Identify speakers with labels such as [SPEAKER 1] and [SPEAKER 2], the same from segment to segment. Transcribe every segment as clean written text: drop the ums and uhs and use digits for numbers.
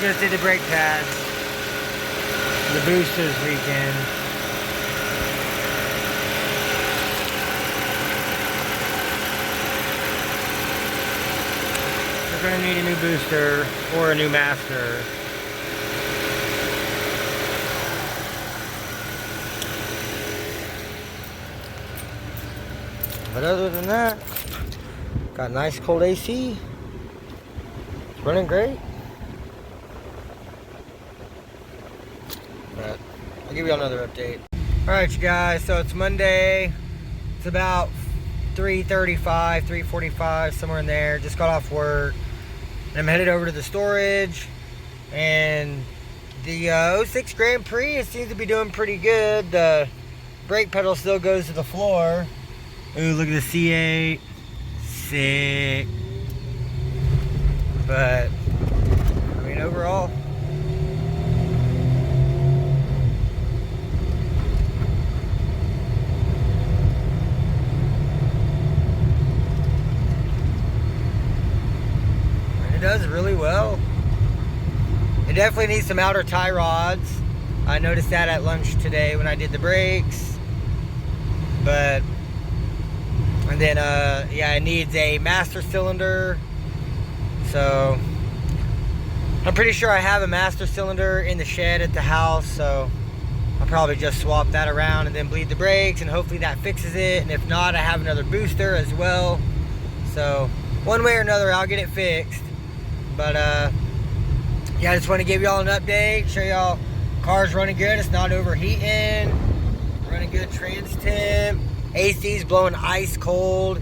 [SPEAKER 1] Just did the brake pads. The boosters weekend. We're gonna need a new booster or a new master. But other than that, got nice cold AC. It's running great. But I'll give you another update. Alright you guys, so it's Monday. It's about 3:35, 3:45, somewhere in there. Just got off work. And I'm headed over to the storage. And the 06 Grand Prix, it seems to be doing pretty good. The brake pedal still goes to the floor. Ooh, look at the C8. Sick. But, I mean, overall, it does really well. It definitely needs some outer tie rods. I noticed that at lunch today when I did the brakes. But, and then, yeah, it needs a master cylinder. So, I'm pretty sure I have a master cylinder in the shed at the house. So, I'll probably just swap that around and then bleed the brakes. And hopefully that fixes it. And if not, I have another booster as well. So, one way or another, I'll get it fixed. But, yeah, I just want to give y'all an update. Show y'all car's running good. It's not overheating. Running good trans temp. AC's blowing ice cold.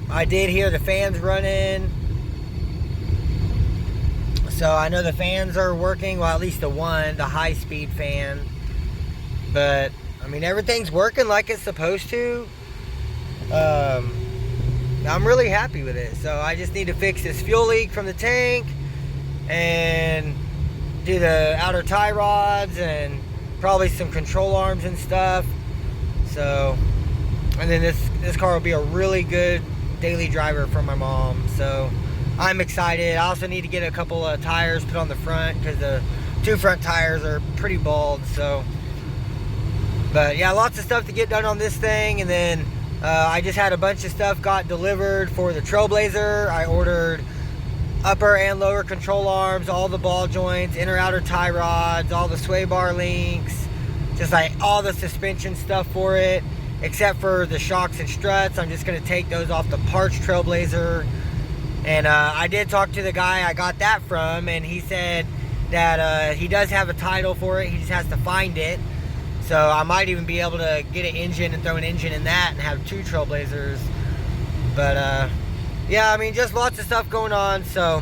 [SPEAKER 1] I did hear the fans running. So I know the fans are working. Well, at least the high speed fan. But, I mean, everything's working like it's supposed to. I'm really happy with it. So I just need to fix this fuel leak from the tank. And do the outer tie rods. And probably some control arms and stuff. So, and then this car will be a really good daily driver for my mom. So, I'm excited. I also need to get a couple of tires put on the front because the two front tires are pretty bald. So, but yeah, lots of stuff to get done on this thing. And then I just had a bunch of stuff got delivered for the Trailblazer. I ordered upper and lower control arms, all the ball joints, inner outer tie rods, all the sway bar links. Just like all the suspension stuff for it, except for the shocks and struts. I'm just going to take those off the parts Trailblazer. And I did talk to the guy I got that from, and he said that he does have a title for it. He just has to find it. So I might even be able to get an engine and throw an engine in that and have two Trailblazers. But yeah, I mean, just lots of stuff going on. So,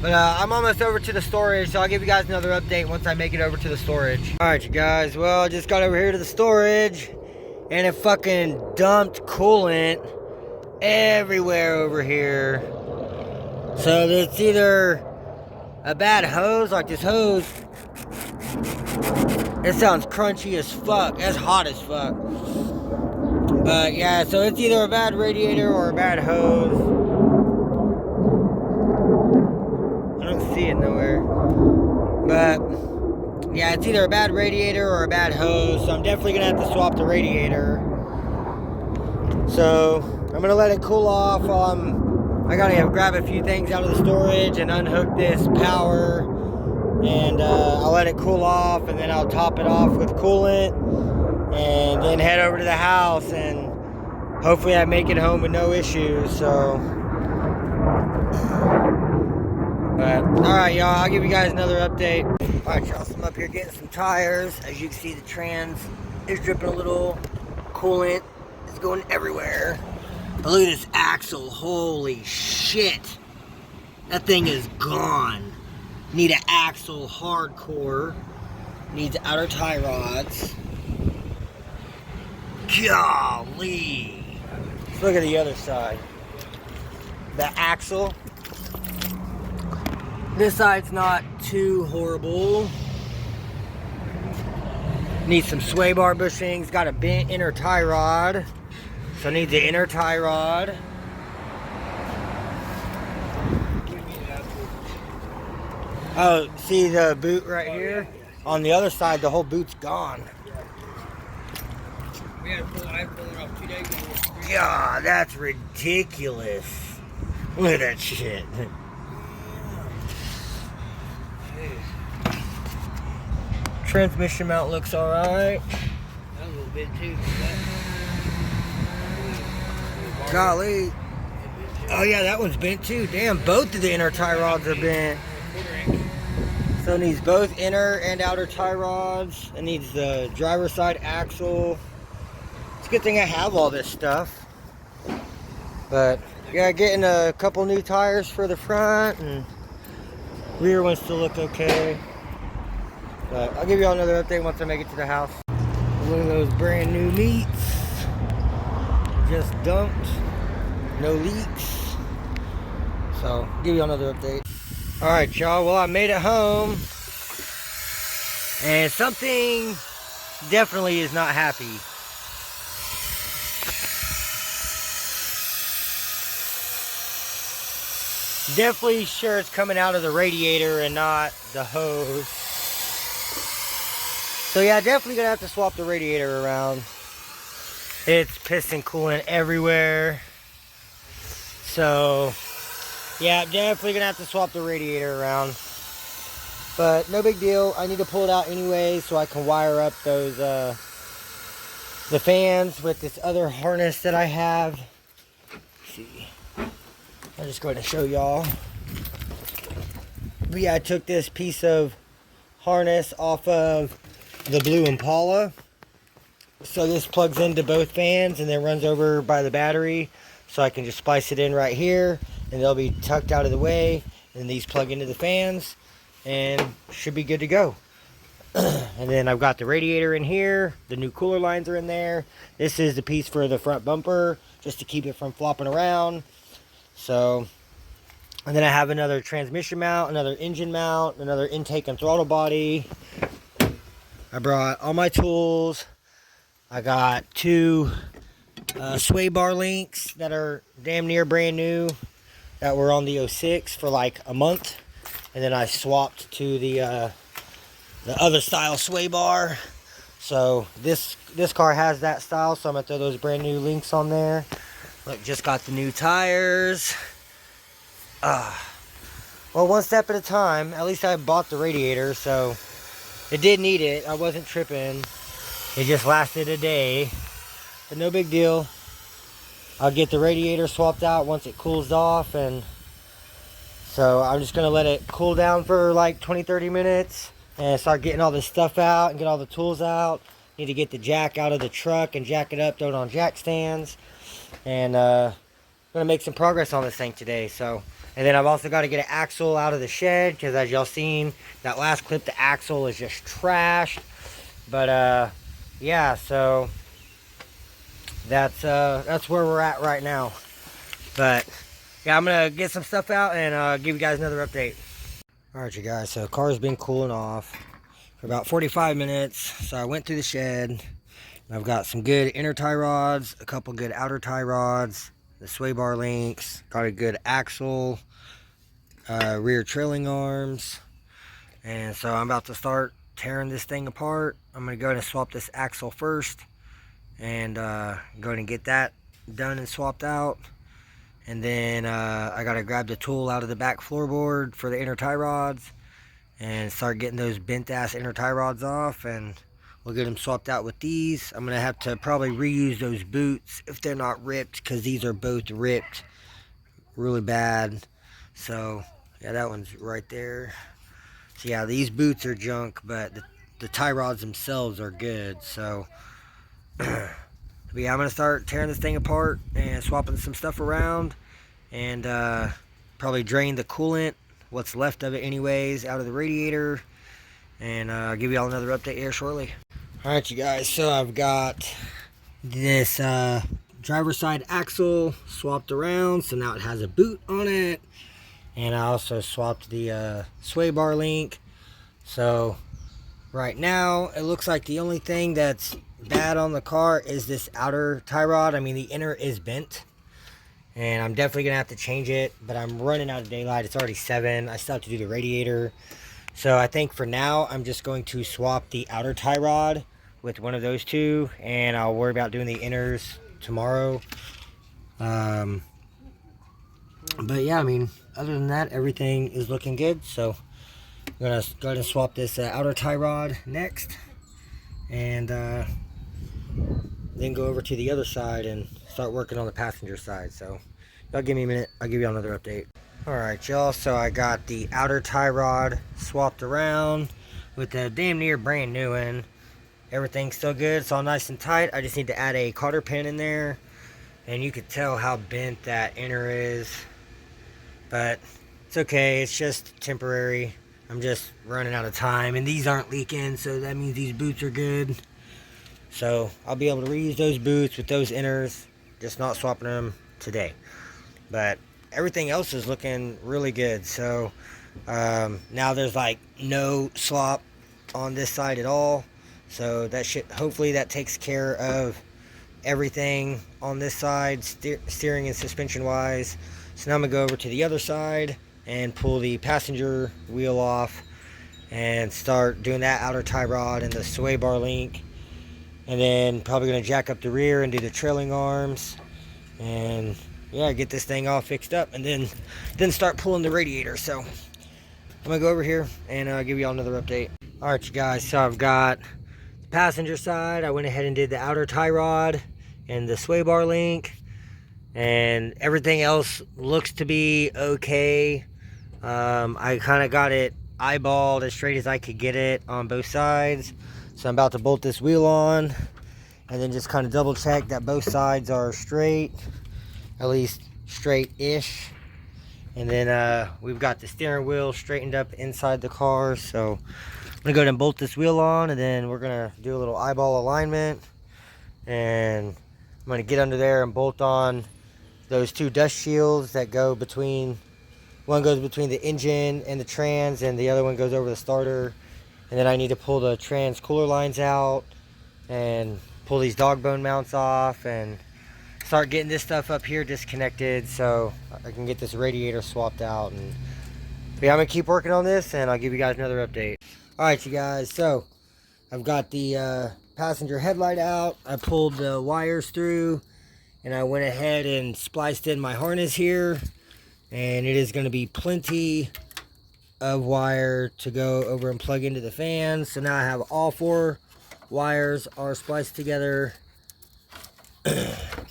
[SPEAKER 1] but I'm almost over to the storage, so I'll give you guys another update once I make it over to the storage. Alright, you guys, well, I just got over here to the storage, and it fucking dumped coolant everywhere over here. So it's either a bad hose, like this hose. It sounds crunchy as fuck. It's hot as fuck. But yeah, so it's either a bad radiator or a bad hose. I don't see it nowhere. But yeah, it's either a bad radiator or a bad hose. So I'm definitely gonna have to swap the radiator. So I'm gonna let it cool off while I gotta grab a few things out of the storage and unhook this power. And I'll let it cool off, and then I'll top it off with coolant, and then head over to the house, and hopefully I make it home with no issues. So, but alright y'all, I'll give you guys another update. Alright y'all, so I'm up here getting some tires. As you can see, the trans is dripping a little. Coolant is going everywhere. But look at this axle, holy shit. That thing is gone. Need an axle hardcore. Needs outer tie rods. Golly. Let's look at the other side. The axle. This side's not too horrible. Needs some sway bar bushings. Got a bent inner tie rod. So needs the inner tie rod. Oh, see the boot right here? On the other side, the whole boot's gone.
[SPEAKER 2] We had to pull it. I pulled it off 2 days ago.
[SPEAKER 1] God, that's ridiculous. Look at that shit. Transmission mount looks alright.
[SPEAKER 2] That was a little bit too.
[SPEAKER 1] Golly. Oh yeah, that one's bent too. Damn, both of the inner tie rods are bent. So it needs both inner and outer tie rods. It needs the driver's side axle. It's a good thing I have all this stuff. But yeah, getting a couple new tires for the front, and rear ones still look okay. But I'll give you all another update once I make it to the house. Look at those brand new meats. Just dumped. No leaks. So, give you another update. Alright, y'all. Well, I made it home. And something definitely is not happy. Definitely sure it's coming out of the radiator and not the hose. So yeah, definitely gonna have to swap the radiator around. It's piston coolant everywhere. So yeah, definitely gonna have to swap the radiator around. But no big deal. I need to pull it out anyway so I can wire up those the fans with this other harness that I have. Let's see. I'm just going to show y'all. But yeah, I took this piece of harness off of the blue Impala. So this plugs into both fans and then runs over by the battery. So I can just splice it in right here and they'll be tucked out of the way. And these plug into the fans and should be good to go. And then I've got the radiator in here. The new cooler lines are in there. This is the piece for the front bumper just to keep it from flopping around. So, and then I have another transmission mount, another engine mount, another intake and throttle body. I brought all my tools. I got 2 sway bar links that are damn near brand new that were on the 06 for like a month. And then I swapped to the other style sway bar. So this car has that style, so I'm gonna throw those brand new links on there. Look, just got the new tires. Well, one step at a time. At least I bought the radiator, so it did need it. I wasn't tripping. It just lasted a day. But no big deal. I'll get the radiator swapped out once it cools off. And so I'm just going to let it cool down for like 20-30 minutes. And start getting all this stuff out and get all the tools out. Need to get the jack out of the truck and jack it up, throw it on jack stands. And I'm gonna make some progress on this thing today. So, and then I've also got to get an axle out of the shed because, as y'all seen that last clip, the axle is just trashed. But yeah, so that's where we're at right now. But yeah, I'm gonna get some stuff out and give you guys another update. All right, you guys. So the car's been cooling off for about 45 minutes. So I went through the shed. I've got some good inner tie rods, a couple good outer tie rods, the sway bar links, got a good axle, rear trailing arms. And so I'm about to start tearing this thing apart. I'm going to go ahead and swap this axle first and go ahead and get that done and swapped out. And then I got to grab the tool out of the back floorboard for the inner tie rods and start getting those bent ass inner tie rods off, and we'll get them swapped out with these. I'm going to have to probably reuse those boots if they're not ripped, because these are both ripped really bad. So, yeah, that one's right there. So, yeah, these boots are junk, but the tie rods themselves are good. So, but yeah, I'm going to start tearing this thing apart and swapping some stuff around. And probably drain the coolant, what's left of it anyways, out of the radiator. And I'll give you all another update here shortly. Alright, you guys, so I've got this driver's side axle swapped around, so now it has a boot on it. And I also swapped the sway bar link. So right now it looks like the only thing that's bad on the car is this outer tie rod. I mean, the inner is bent, and I'm definitely gonna have to change it, but I'm running out of daylight. It's already 7. I still have to do the radiator. So I think for now, I'm just going to swap the outer tie rod with one of those two, and I'll worry about doing the inners tomorrow. But yeah, I mean, other than that, everything is looking good. So I'm gonna go ahead and swap this outer tie rod next, and then go over to the other side and start working on the passenger side. So y'all give me a minute, I'll give you another update. Alright y'all, so I got the outer tie rod swapped around with the damn near brand new one. Everything's still good, it's all nice and tight. I just need to add a cotter pin in there, and you could tell how bent that inner is, but it's okay, it's just temporary. I'm just running out of time, and these aren't leaking, so that means these boots are good. So I'll be able to reuse those boots with those inners, just not swapping them today. But everything else is looking really good. So now there's like no slop on this side at all. So that should, hopefully that takes care of everything on this side, steering and suspension wise. So now I'm gonna go over to the other side and pull the passenger wheel off and start doing that outer tie rod and the sway bar link. And then probably gonna jack up the rear and do the trailing arms, and yeah, get this thing all fixed up, and then start pulling the radiator. So I'm gonna go over here and give you all another update. All right, you guys. So I've got the passenger side. I went ahead and did the outer tie rod and the sway bar link, and everything else looks to be okay. I kind of got it eyeballed as straight as I could get it on both sides. So I'm about to bolt this wheel on, and then just kind of double check that both sides are straight, at least straight-ish. And then we've got the steering wheel straightened up inside the car. So I'm gonna go ahead and bolt this wheel on, and then we're gonna do a little eyeball alignment. And I'm gonna get under there and bolt on those 2 dust shields that go between, one goes between the engine and the trans, and the other one goes over the starter. And then I need to pull the trans cooler lines out and pull these dog bone mounts off and start getting this stuff up here disconnected so I can get this radiator swapped out. And yeah, I'm gonna keep working on this, and I'll give you guys another update. All right, you guys, so I've got the passenger headlight out. I pulled the wires through, and I went ahead and spliced in my harness here, and it is going to be plenty of wire to go over and plug into the fans. So now I have all 4 wires are spliced together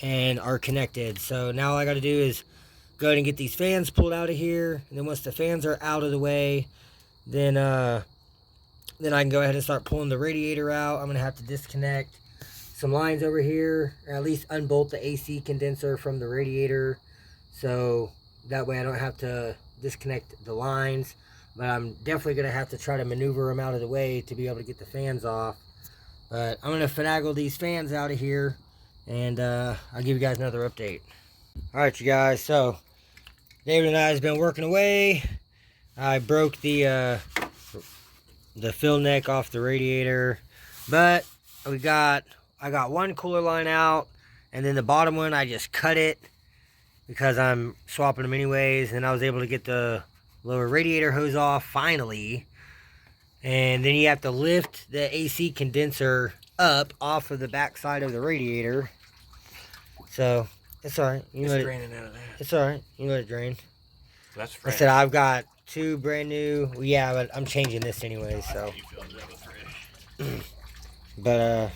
[SPEAKER 1] and are connected. So now all I got to do is go ahead and get these fans pulled out of here, and then once the fans are out of the way, then I can go ahead and start pulling the radiator out. I'm gonna have to disconnect some lines over here, or at least unbolt the AC condenser from the radiator, so that way I don't have to disconnect the lines. But I'm definitely gonna have to try to maneuver them out of the way to be able to get the fans off. But I'm gonna finagle these fans out of here, and I'll give you guys another update. All right, you guys, so David and I has been working away. I broke the fill neck off the radiator, but I got one cooler line out, and then the bottom one I just cut it because I'm swapping them anyways. And I was able to get the lower radiator hose off finally, and then you have to lift the AC condenser up off of the back side of the radiator. So it's all right. You
[SPEAKER 2] it's
[SPEAKER 1] let
[SPEAKER 2] draining out of that.
[SPEAKER 1] It's all right. You let it drain.
[SPEAKER 2] That's
[SPEAKER 1] I
[SPEAKER 2] fresh.
[SPEAKER 1] said I've got 2 brand new. Yeah, but I'm changing this anyway. So, but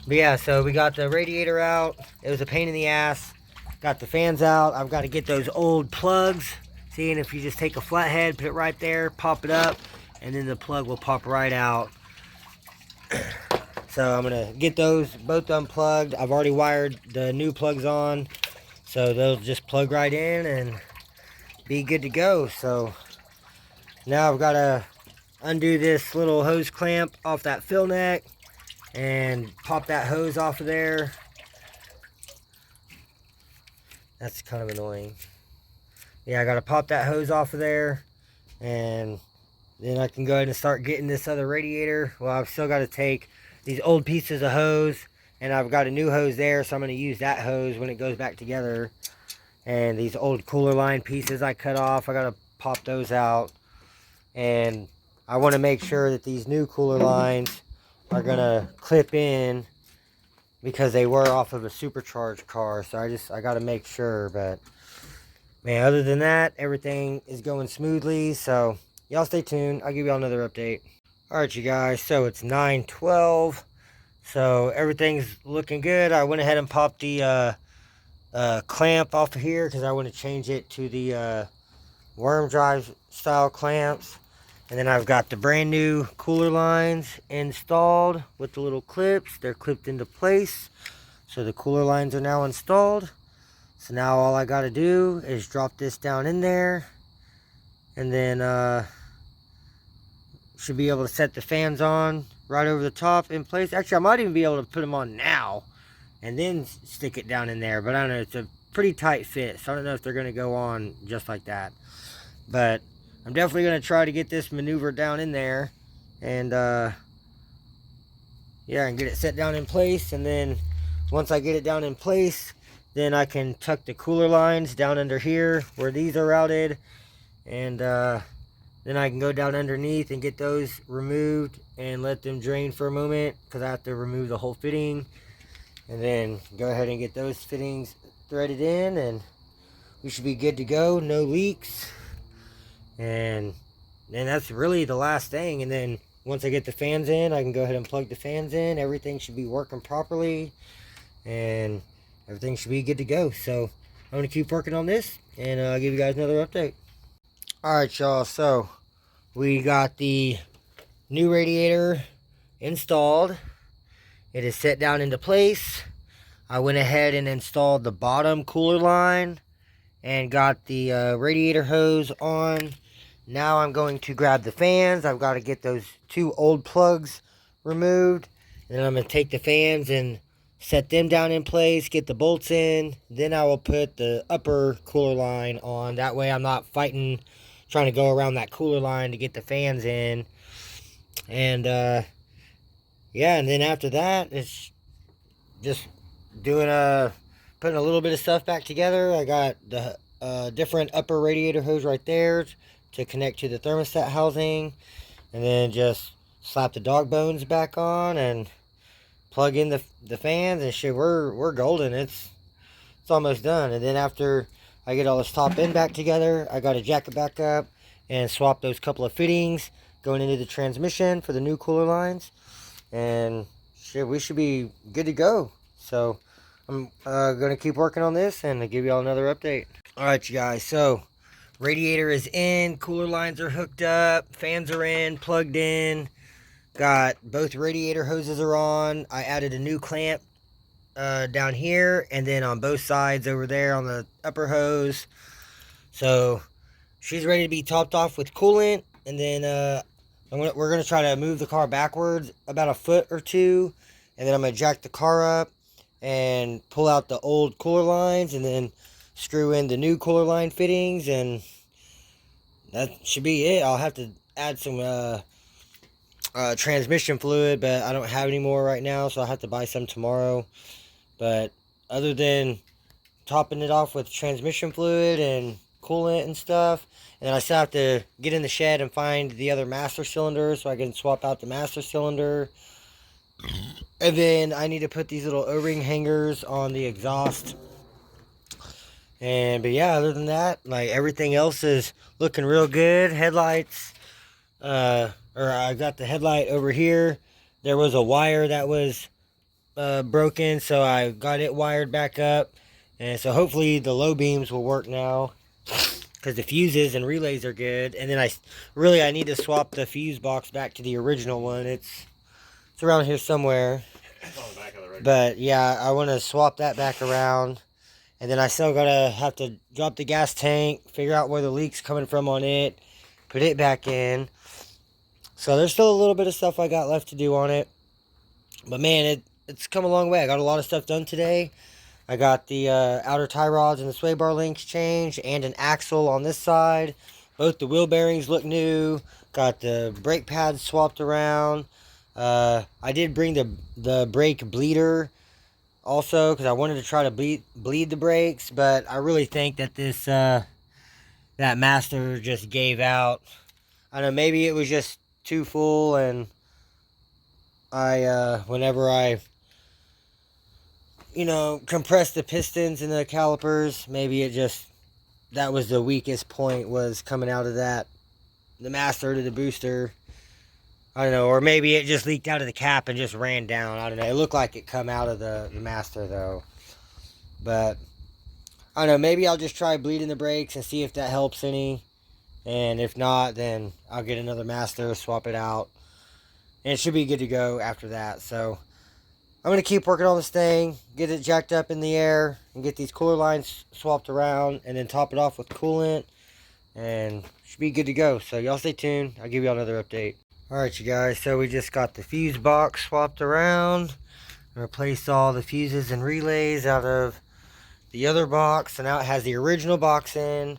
[SPEAKER 1] yeah. So we got the radiator out. It was a pain in the ass. Got the fans out. I've got to get those old plugs. See, and if you just take a flathead, put it right there, pop it up, and then the plug will pop right out. So I'm gonna get those both unplugged. I've already wired the new plugs on, so they'll just plug right in and be good to go. So now I've got to undo this little hose clamp off that fill neck and pop that hose off of there. That's kind of annoying. Yeah, I got to pop that hose off of there, and then I can go ahead and start getting this other radiator. Well, I've still got to take these old pieces of hose and I've got a new hose there, so I'm going to use that hose when it goes back together. And these old cooler line pieces I cut off, I got to pop those out. And I want to make sure that these new cooler lines are going to clip in, because they were off of a supercharged car. So I got to make sure. But man, other than that, everything is going smoothly. So y'all stay tuned. I'll give y'all another update. All right, you guys. So it's 9:12. So everything's looking good. I went ahead and popped the clamp off of here, because I want to change it to the worm drive style clamps. And then I've got the brand new cooler lines installed with the little clips. They're clipped into place. So the cooler lines are now installed. So now all I got to do is drop this down in there. And then should be able to set the fans on right over the top in place. Actually, I might even be able to put them on now and then stick it down in there. But I don't know, it's a pretty tight fit. So I don't know if they're going to go on just like that. But I'm definitely going to try to get this maneuver down in there, and yeah, and get it set down in place. And then once I get it down in place, then I can tuck the cooler lines down under here where these are routed, and then I can go down underneath and get those removed and let them drain for a moment, because I have to remove the whole fitting, and then go ahead and get those fittings threaded in, and we should be good to go. No leaks. And that's really the last thing. And then once I get the fans in, I can go ahead and plug the fans in. Everything should be working properly, and everything should be good to go. So I'm going to keep working on this, and I'll give you guys another update. Alright, y'all. So we got the new radiator installed. It is set down into place. I went ahead and installed the bottom cooler line and got the radiator hose on. Now I'm going to grab the fans. I've got to get those two old plugs removed. And then I'm going to take the fans and set them down in place, get the bolts in. Then I will put the upper cooler line on. That way I'm not fighting, trying to go around that cooler line to get the fans in. And yeah, and then after that, it's just doing putting a little bit of stuff back together. I got the different upper radiator hose right there to connect to the thermostat housing, and then just slap the dog bones back on and plug in the fans, and shit, we're golden. It's almost done. And then after I get all this top end back together, I got to jack it back up and swap those couple of fittings going into the transmission for the new cooler lines, and shit, we should be good to go. So I'm gonna keep working on this and I'll give y'all another update. All right, you guys. So radiator is in, cooler lines are hooked up, fans are in, plugged in, got both radiator hoses are on. I added a new clamp down here, and then on both sides over there on the upper hose. So she's ready to be topped off with coolant, and then we're gonna try to move the car backwards about a foot or two, and then I'm gonna jack the car up and pull out the old cooler lines, and then screw in the new cooler line fittings, and that should be it. I'll have to add some transmission fluid, but I don't have any more right now, so I'll have to buy some tomorrow. But other than topping it off with transmission fluid and coolant and stuff, and then I still have to get in the shed and find the other master cylinder so I can swap out the master cylinder. And then I need to put these little O-ring hangers on the exhaust. But yeah, other than that, like, everything else is looking real good. Headlights, or I got the headlight over here. There was a wire that was broken, so I got it wired back up. And so hopefully the low beams will work now, because the fuses and relays are good. And then I need to swap the fuse box back to the original one. It's around here somewhere. But yeah, I want to swap that back around. And then I still have to drop the gas tank, figure out where the leak's coming from on it, put it back in. So there's still a little bit of stuff I got left to do on it. But man, it's come a long way. I got a lot of stuff done today. I got the outer tie rods and the sway bar links changed, and an axle on this side. Both the wheel bearings look new. Got the brake pads swapped around. I did bring the brake bleeder also, because I wanted to try to bleed the brakes, but I really think that this that master just gave out. I don't know, maybe it was just too full, and whenever I compressed the pistons and the calipers, maybe that was the weakest point, was coming out of the master to the booster. I don't know, or maybe it just leaked out of the cap and just ran down. I don't know. It looked like it come out of the master though. But I don't know, maybe I'll just try bleeding the brakes and see if that helps any. And if not, then I'll get another master, swap it out. And it should be good to go after that. So I'm going to keep working on this thing, get it jacked up in the air, and get these cooler lines swapped around, and then top it off with coolant, and should be good to go. So y'all stay tuned. I'll give y'all another update. Alright, you guys, so we just got the fuse box swapped around, and replaced all the fuses and relays out of the other box, so now it has the original box in,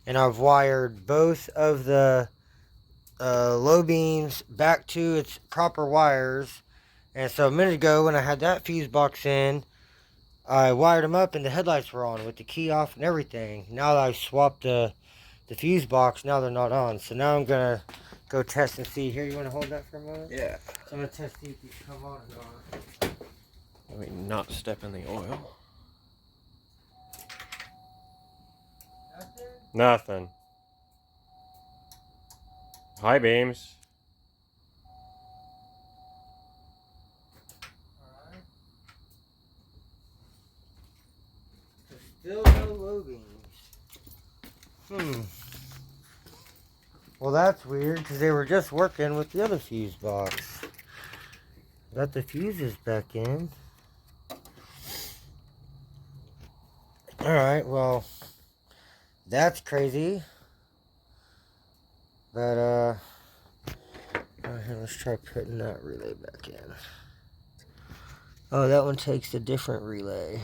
[SPEAKER 1] and I've wired both of the low beams back to its proper wires. And so a minute ago, when I had that fuse box in, I wired them up and the headlights were on with the key off and everything. Now that I've swapped the fuse box, now they're not on. So now I'm going to go test and see. Here, you want to hold that for a moment?
[SPEAKER 3] Yeah.
[SPEAKER 1] So I'm going to test see if these come on or not.
[SPEAKER 3] Let me not step in the oil. Nothing. High beams.
[SPEAKER 1] Still no low beams. Well, that's weird, because they were just working with the other fuse box. Got the fuses back in. Alright, well, that's crazy. But, alright, let's try putting that relay back in. Oh, that one takes a different relay.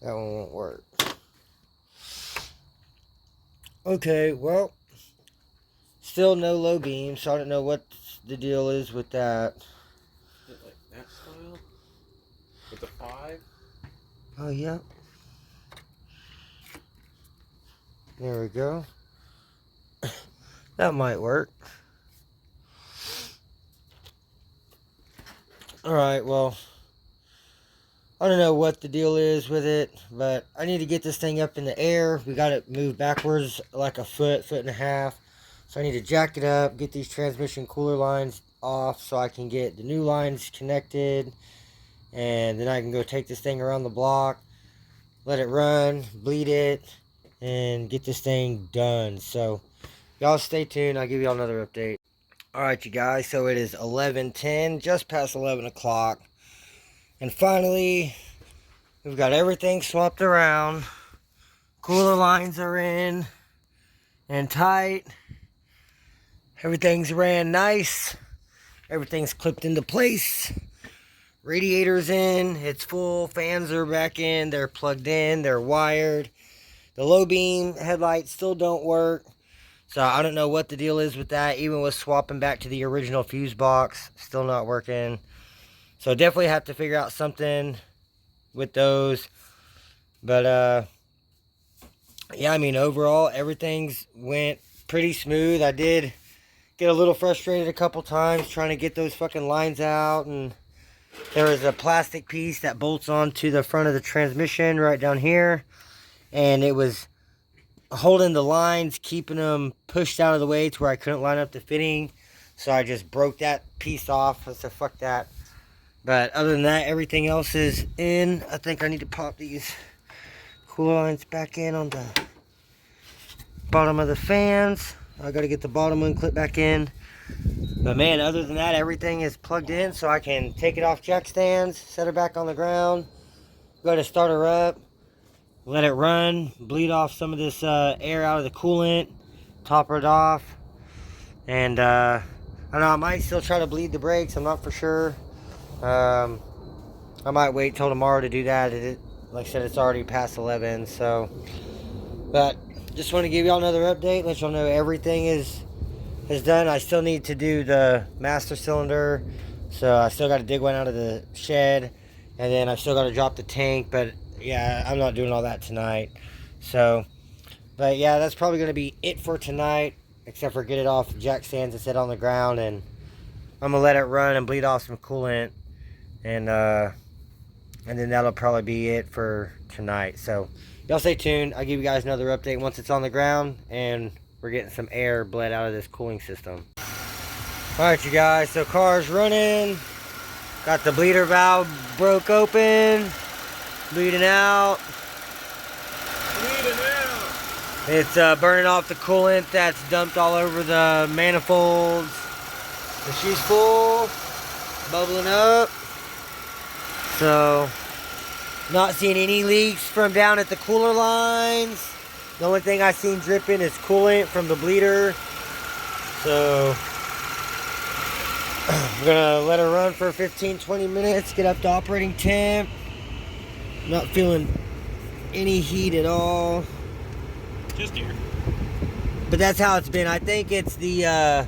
[SPEAKER 1] That one won't work. Okay, well, still no low beam, so I don't know what the deal is with that.
[SPEAKER 3] Is it like that style? With the 5?
[SPEAKER 1] Oh, yeah. There we go. That might work. Alright, well, I don't know what the deal is with it, but I need to get this thing up in the air. We got it moved backwards like a foot and a half. So I need to jack it up, get these transmission cooler lines off so I can get the new lines connected. And then I can go take this thing around the block, let it run, bleed it, and get this thing done. So y'all stay tuned. I'll give y'all another update. Alright, you guys, so it is 11:10, just past 11 o'clock. And finally, we've got everything swapped around. Cooler lines are in and tight. Everything's ran nice. Everything's clipped into place. Radiator's in. It's full. Fans are back in. They're plugged in. They're wired. The low beam headlights still don't work. So I don't know what the deal is with that. Even with swapping back to the original fuse box, still not working. So definitely have to figure out something with those. But yeah, I mean, overall everything's went pretty smooth. I did get a little frustrated a couple times trying to get those fucking lines out, and there was a plastic piece that bolts onto the front of the transmission right down here, and it was holding the lines, keeping them pushed out of the way to where I couldn't line up the fitting. So I just broke that piece off. I said, fuck that. But other than that, everything else is in. I think I need to pop these cooler lines back in on the bottom of the fans. I got to get the bottom one clipped back in. But man, other than that, everything is plugged in, so I can take it off jack stands, set her back on the ground, go to start her up, let it run, bleed off some of this air out of the coolant, top it off. And I don't know, I might still try to bleed the brakes. I'm not for sure. I might wait till tomorrow to do that. Like I said, it's already past 11. So, but just want to give y'all another update, let y'all know everything is done. I still need to do the master cylinder, So I still got to dig one out of the shed, and then I still got to drop the tank. But yeah, I'm not doing all that tonight. So, but yeah, that's probably going to be it for tonight, except for get it off jack stands and sit on the ground, and I'm gonna let it run and bleed off some coolant, and then that'll probably be it for tonight. So y'all stay tuned. I'll give you guys another update once it's on the ground and we're getting some air bled out of this cooling system. Alright, you guys, so car's running. Got the bleeder valve broke open, bleeding out. It's burning off the coolant that's dumped all over the manifolds. The she's full, bubbling up. So, not seeing any leaks from down at the cooler lines. The only thing I've seen dripping is coolant from the bleeder. So, I'm gonna let her run for 15-20 minutes, get up to operating temp. Not feeling any heat at all.
[SPEAKER 3] Just here.
[SPEAKER 1] But that's how it's been. I think it's the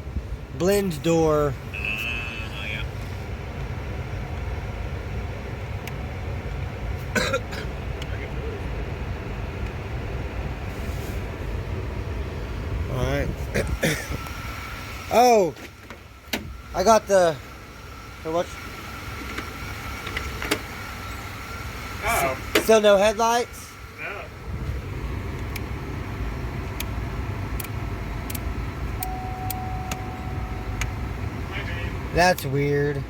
[SPEAKER 1] blend door.
[SPEAKER 3] Yeah.
[SPEAKER 1] Alright. Oh! I got the... So what?
[SPEAKER 3] Uh-oh.
[SPEAKER 1] Still no headlights?
[SPEAKER 3] No.
[SPEAKER 1] That's weird.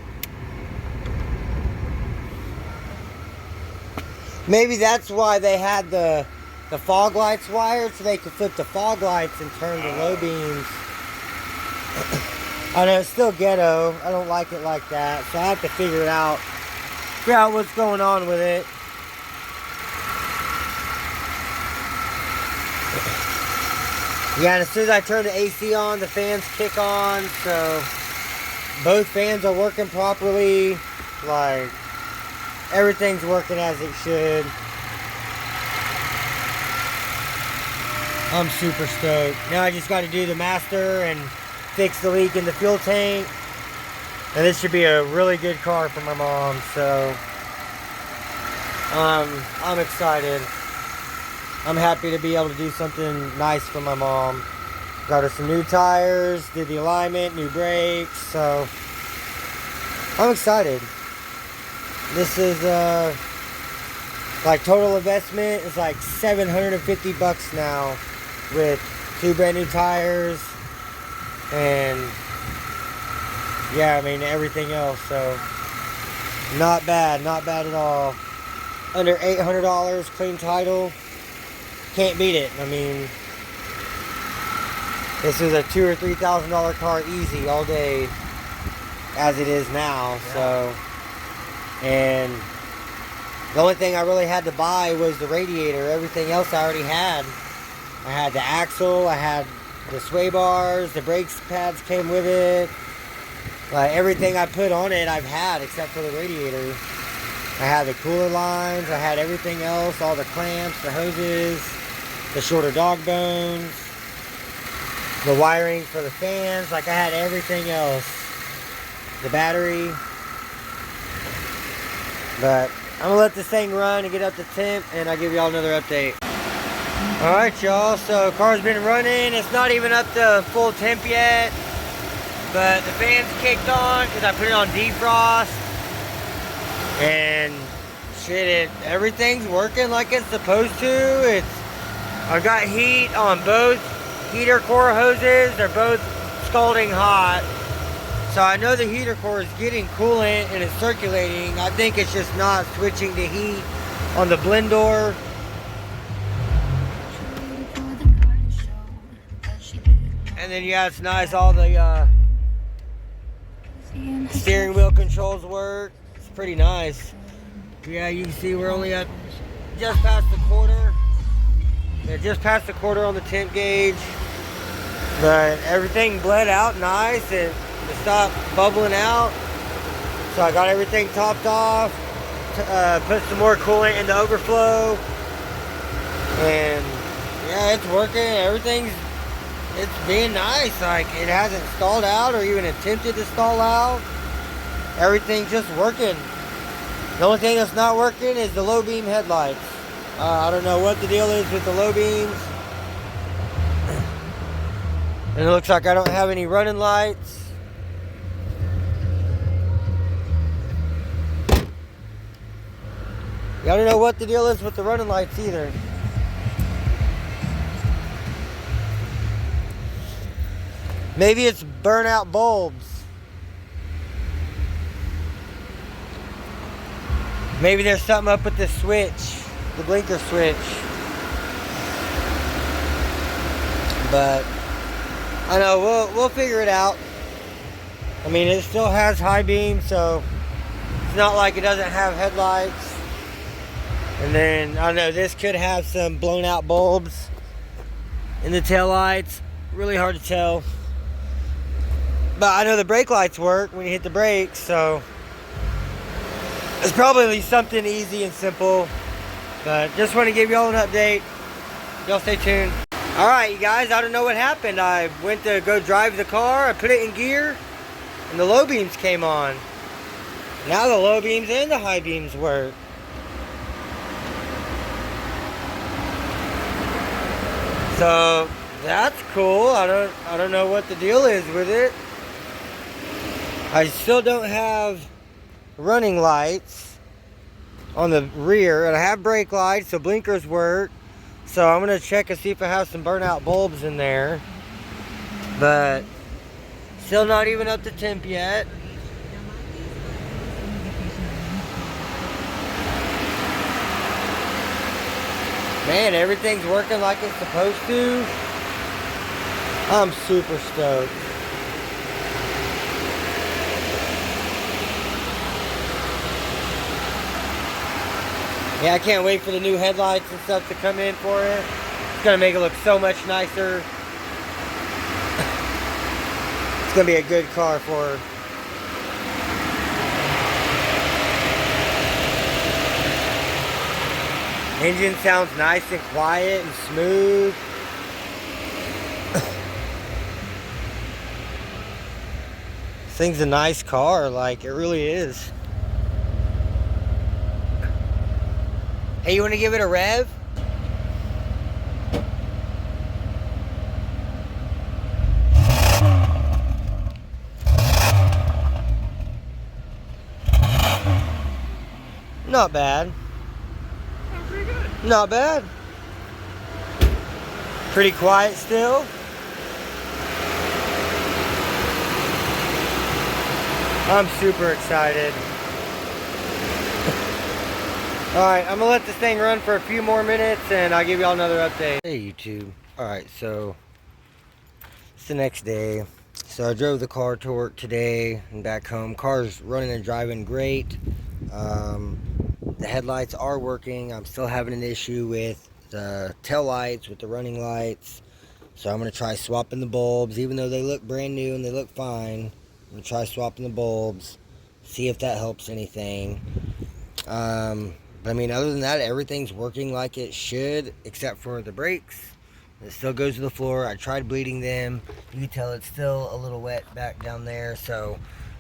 [SPEAKER 1] Maybe that's why they had the fog lights wired, so they could flip the fog lights and turn the low beams. I know it's still ghetto. I don't like it like that, so I have to figure out what's going on with it. Yeah, and as soon as I turn the AC on, the fans kick on, so both fans are working properly. Like, everything's working as it should. I'm super stoked. Now I just got to do the master and fix the leak in the fuel tank. And this should be a really good car for my mom, so I'm excited. I'm happy to be able to do something nice for my mom. Got her some new tires, did the alignment, new brakes, so I'm excited. This is like total investment is like $750 now with 2 brand new tires and yeah, I mean everything else, so not bad at all. Under $800, clean title. Can't beat it. I mean, this is a $2,000 or $3,000 car easy all day as it is now. Yeah. So, and the only thing I really had to buy was the radiator. Everything else I already had. I had the axle, I had the sway bars, the brakes pads came with it. Like everything I put on it I've had except for the radiator. I had the cooler lines, I had everything else, all the clamps, the hoses, the shorter dog bones, the wiring for the fans, like I had everything else. The battery. But I'm gonna let this thing run and get up to temp and I'll give y'all another update. Alright y'all, so car's been running, it's not even up to full temp yet. But the fan's kicked on because I put it on defrost. And shit, everything's working like it's supposed to. I've got heat on both heater core hoses. They're both scalding hot. So I know the heater core is getting coolant and it's circulating. I think it's just not switching to heat on the blend door. And then yeah, it's nice, all the steering wheel controls work. It's pretty nice. Yeah, you can see we're only at just past the quarter. Yeah, just past the quarter on the temp gauge. But everything bled out nice and it stopped bubbling out. So I got everything topped off. Put some more coolant in the overflow. And yeah, it's working. It's being nice. Like, it hasn't stalled out or even attempted to stall out. everything's just working. The only thing that's not working is the low beam headlights. I don't know what the deal is with the low beams. And it looks like I don't have any running lights. I don't know what the deal is with the running lights either. Maybe it's burnout bulbs. Maybe there's something up with the switch, the blinker switch. But I know we'll figure it out. I mean, it still has high beam, so it's not like it doesn't have headlights. And then I don't know, this could have some blown out bulbs in the tail lights. Really hard to tell. But I know the brake lights work when you hit the brakes, so it's probably something easy and simple. But just want to give y'all an update. Y'all stay tuned. Alright, you guys, I don't know what happened. I went to go drive the car, I put it in gear, and the low beams came on. Now the low beams and the high beams work. So that's cool. I don't know what the deal is with it. I still don't have running lights on the rear, and I have brake lights, so blinkers work. So I'm gonna check and see if I have some burnout bulbs in there. But still not even up to temp yet. Man, everything's working like it's supposed to. I'm super stoked. Yeah, I can't wait for the new headlights and stuff to come in for it. It's gonna make it look so much nicer. It's gonna be a good car for her. Engine sounds nice and quiet and smooth. This thing's a nice car, like it really is. Hey, you want to give it a rev? Not bad.
[SPEAKER 3] Pretty good.
[SPEAKER 1] Not bad. Pretty quiet still. I'm super excited. Alright, I'm gonna let this thing run for a few more minutes and I'll give y'all another update. Hey YouTube. Alright, so it's the next day. So I drove the car to work today and back home. Car's running and driving great. The headlights are working. I'm still having an issue with the tail lights, with the running lights. So I'm going to try swapping the bulbs. Even though they look brand new and they look fine, I'm going to try swapping the bulbs. See if that helps anything. But I mean, other than that, everything's working like it should, except for the brakes. It still goes to the floor. I tried bleeding them. You can tell it's still a little wet back down there. So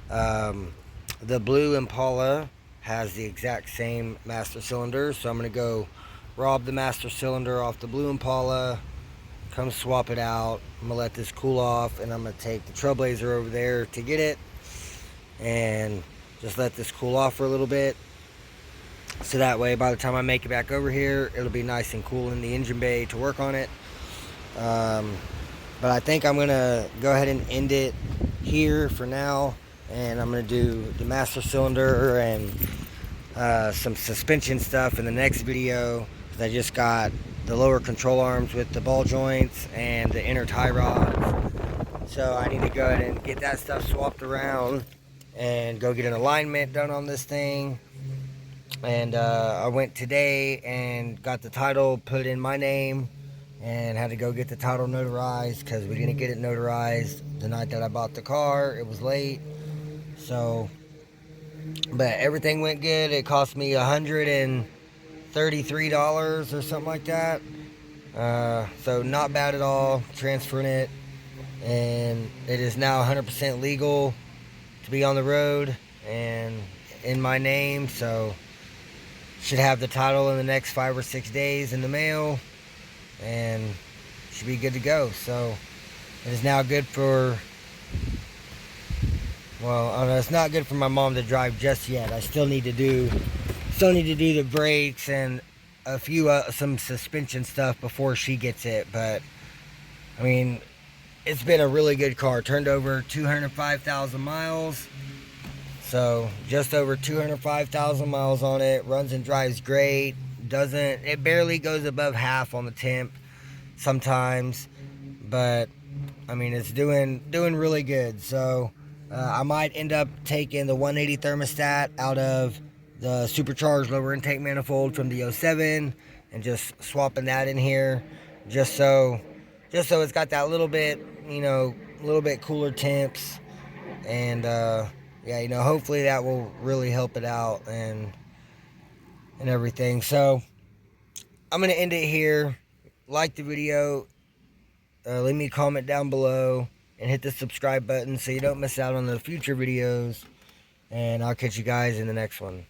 [SPEAKER 1] the blue Impala has the exact same master cylinder, so I'm going to go rob the master cylinder off the blue Impala, come swap it out. I'm going to let this cool off, and I'm going to take the Trailblazer over there to get it and just let this cool off for a little bit, so that way by the time I make it back over here, it'll be nice and cool in the engine bay to work on it. But I think I'm going to go ahead and end it here for now. And I'm going to do the master cylinder and some suspension stuff in the next video. I just got the lower control arms with the ball joints and the inner tie rods. So I need to go ahead and get that stuff swapped around and go get an alignment done on this thing. And I went today and got the title put in my name and had to go get the title notarized because we didn't get it notarized the night that I bought the car. It was late. So, but everything went good. It cost me $133 or something like that. So not bad at all, transferring it. And it is now 100% legal to be on the road. and in my name, so should have the title in the next 5 or 6 days in the mail, and should be good to go. So it is now good for, well, I don't know, it's not good for my mom to drive just yet. I still need to do the brakes and a few some suspension stuff before she gets it. But I mean, it's been a really good car. Turned over 205,000 miles. So just over 205,000 miles on it. Runs and drives great. It barely goes above half on the temp sometimes, but I mean, it's doing really good. So I might end up taking the 180 thermostat out of the supercharged lower intake manifold from the 07 and just swapping that in here, just so it's got that little bit, a little bit cooler temps. And yeah, hopefully that will really help it out and everything. So I'm gonna end it here. Like the video, leave me a comment down below, and hit the subscribe button so you don't miss out on the future videos. And I'll catch you guys in the next one.